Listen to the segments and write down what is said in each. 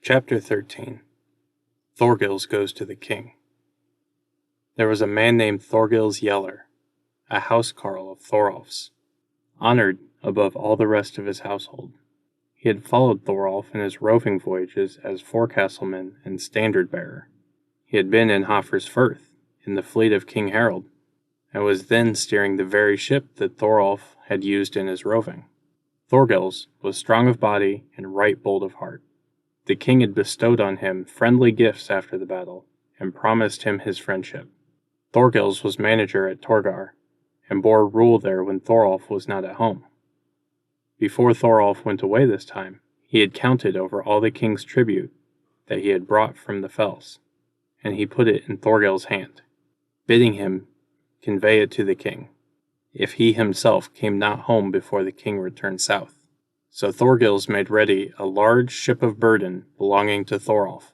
Chapter 13. Thorgils goes to the king. There was a man named Thorgils Yeller, a housecarl of Thorolf's, honored above all the rest of his household. He had followed Thorolf in his roving voyages as forecastleman and standard-bearer. He had been in Hofr's Firth, in the fleet of King Harold, and was then steering the very ship that Thorolf had used in his roving. Thorgils was strong of body and right bold of heart. The king had bestowed on him friendly gifts after the battle, and promised him his friendship. Thorgils was manager at Torgar, and bore rule there when Thorolf was not at home. Before Thorolf went away this time, he had counted over all the king's tribute that he had brought from the fells, and he put it in Thorgils' hand, bidding him convey it to the king, if he himself came not home before the king returned south. So Thorgils made ready a large ship of burden belonging to Thorolf,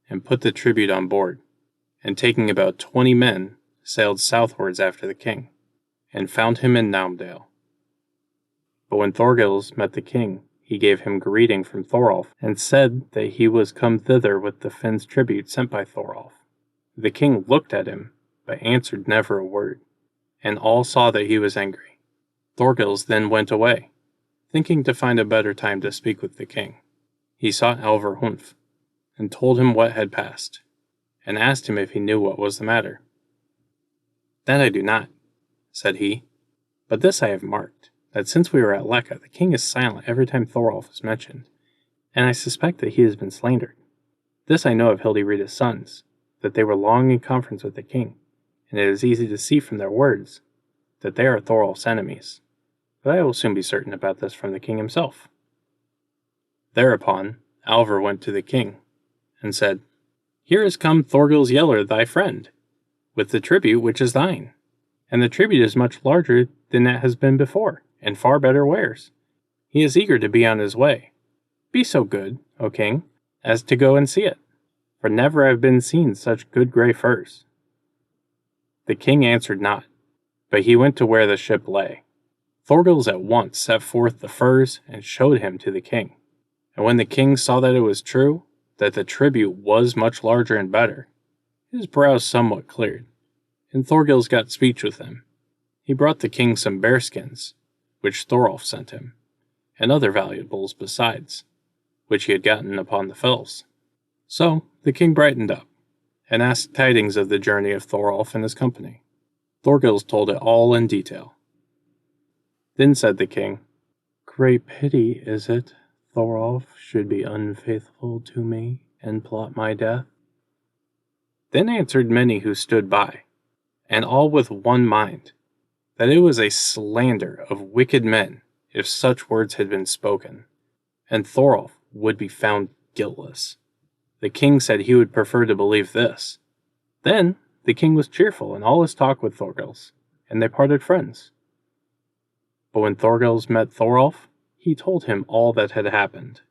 and put the tribute on board, and taking about 20 men, sailed southwards after the king, and found him in Naumdale. But when Thorgils met the king, he gave him greeting from Thorolf, and said that he was come thither with the Finn's tribute sent by Thorolf. The king looked at him, but answered never a word, and all saw that he was angry. Thorgils then went away, thinking to find a better time to speak with the king. He sought Alvar Hunf, and told him what had passed, and asked him if he knew what was the matter. "That I do not," said he, "but this I have marked, that since we were at Lekka, the king is silent every time Thorolf is mentioned, and I suspect that he has been slandered. This I know of Hildirída's sons, that they were long in conference with the king, and it is easy to see from their words that they are Thorolf's enemies. But I will soon be certain about this from the king himself." Thereupon Alvar went to the king, and said, "Here is come Thorgils Yeller, thy friend, with the tribute which is thine, and the tribute is much larger than it has been before, and far better wares. He is eager to be on his way. Be so good, O king, as to go and see it, for never have been seen such good grey furs." The king answered not, but he went to where the ship lay. Thorgils at once set forth the furs and showed him to the king. And when the king saw that it was true, that the tribute was much larger and better, his brows somewhat cleared, and Thorgils got speech with him. He brought the king some bearskins, which Thorolf sent him, and other valuables besides, which he had gotten upon the fells. So the king brightened up, and asked tidings of the journey of Thorolf and his company. Thorgils told it all in detail. Then said the king, "Great pity is it Thorolf should be unfaithful to me and plot my death." Then answered many who stood by, and all with one mind, that it was a slander of wicked men if such words had been spoken, and Thorolf would be found guiltless. The king said he would prefer to believe this. Then the king was cheerful in all his talk with Thorgils, and they parted friends. But when Thorgils met Thorolf, he told him all that had happened,